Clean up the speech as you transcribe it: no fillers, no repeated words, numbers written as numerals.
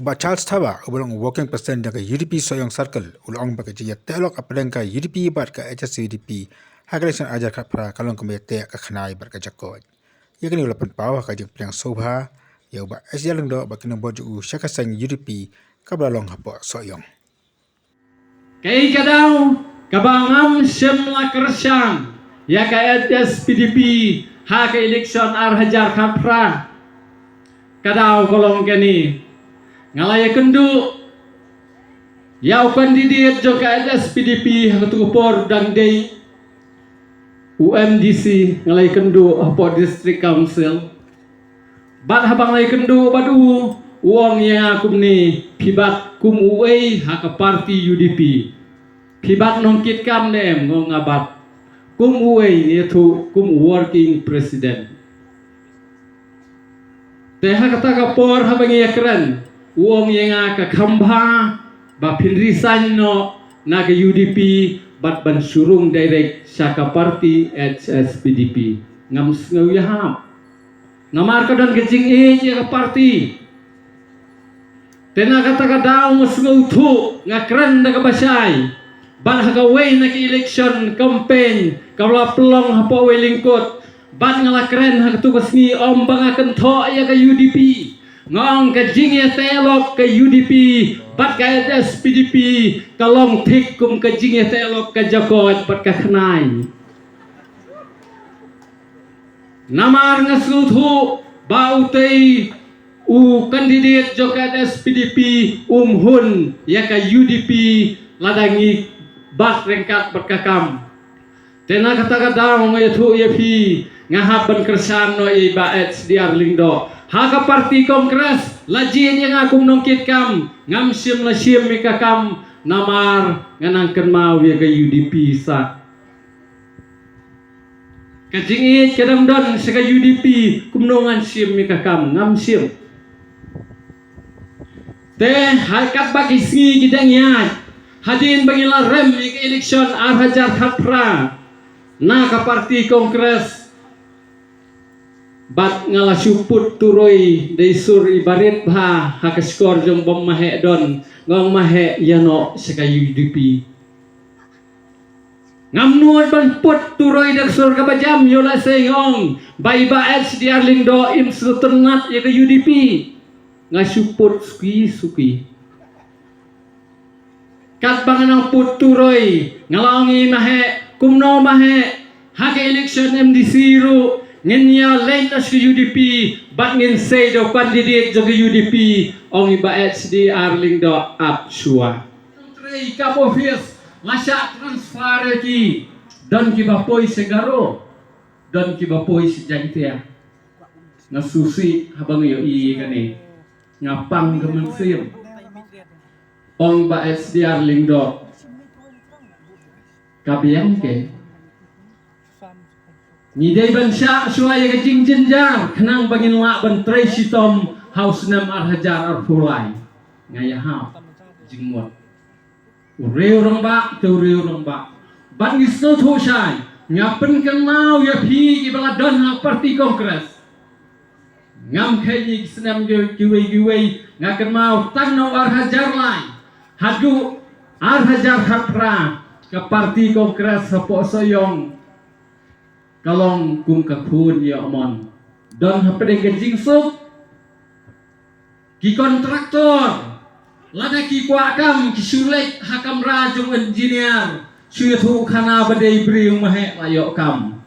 Uba Charles Tawa ubalong working president daga UDP Soyong Circle ulong baga jiya telok apeleng ka UDP bat ka HSC UDP hagalesan ajar ka pra kalong komite ka khanai bar ka jakot yakni ulapan pawa ka jing plang sobha ya uba SDL ndo bakin boju syakasang UDP kabalong hapo Soyong kay kadaw kabangam semla kersyang ya ka HSC PDP ha ka election ar hajar ka pra kadaw kolong kani ngalaya kendu yau kandidat jo ka HSC PDP hatupor dang day UMDC ngalay kendu apo district council bat habang lay kendu badu uang yang akum ni pibat kum uai haka parti UDP pibat nongkit kam nem ngong abat kum uai itu kum working president teh kata kapor habang ya keren uang yang aka kambha ba pinrisan no naga UDP bat ban surung direct syaka parti HSC PDP ngam ngau yahap ngamar kadan kecing ya parti tena kata kadaw ngau thu ngakren naga basay ban hagaway na election campaign kawla pelong hapo welingkot ban ngalakren hagtugas ni ombang akan tho ya ka UDP ngong ka jingya telok ka UDP bat ka HSC PDP kalong thik kum ka jingya telok ka jakot bat ka khnai namar ngasuthu bautei u kandidat jo ka HSC PDP hun ya ka UDP ladangi bat rengkat bat kakam tena kata kadaw ngayathu yapi ngahaban kersan no iba HDR lingdo haka parti kongres lajin yang aku nongkit kam ngamsim la sim mika kam namar nganangken mau ya ka UDP sa kajingit kadam don sa ka UDP kumnongan sim mika kam ngamsim teh hakat bagi singi gidang yat hadin bangila rem ika election ar hajar khatra na ka parti kongres bat ngala suput turoy day sur ibarit ha hakaskor jong bom mahe don ngong mahe yano sa ka UDP ngamnuad ban put turoy dak sur kabajam yola sengong baiba HDR lingdo im suternat ya ka UDP ngasuput suki kat banganang put turoy ngalangi mahe kumno mahe haka election MDC ru ngenya lentas ke UDP bat ngin say do kandidat jo ke UDP ong iba HDR lingdo up shua trei kapo fies masa transfer ki don ki bapoi segaro don ki bapoi sejantia ngasusi habang yo i kani ngapang kemensim ong ba HDR lingdo kabiang ke ni day bansa suaya ka jingjenjar kenang bangin la ban Tracy Tom house nam ar hajar ar fulai ngaya ha jingmot ureu rong ba tu reu rong ba ban gisno tho sai ngapen kan mau ya phi ki bala don ha parti kongres ngam khayi snam ge giwe ngakan mau tan no ar hajar lai hadu ar hajar khatra ka parti kongres hapo Soyong kalong kum kakun ya omon don hapede gajing sup ki kontraktor lada ki kwakam ki sulek hakam rajung engineer suya thu khana badai briung mahe layo kam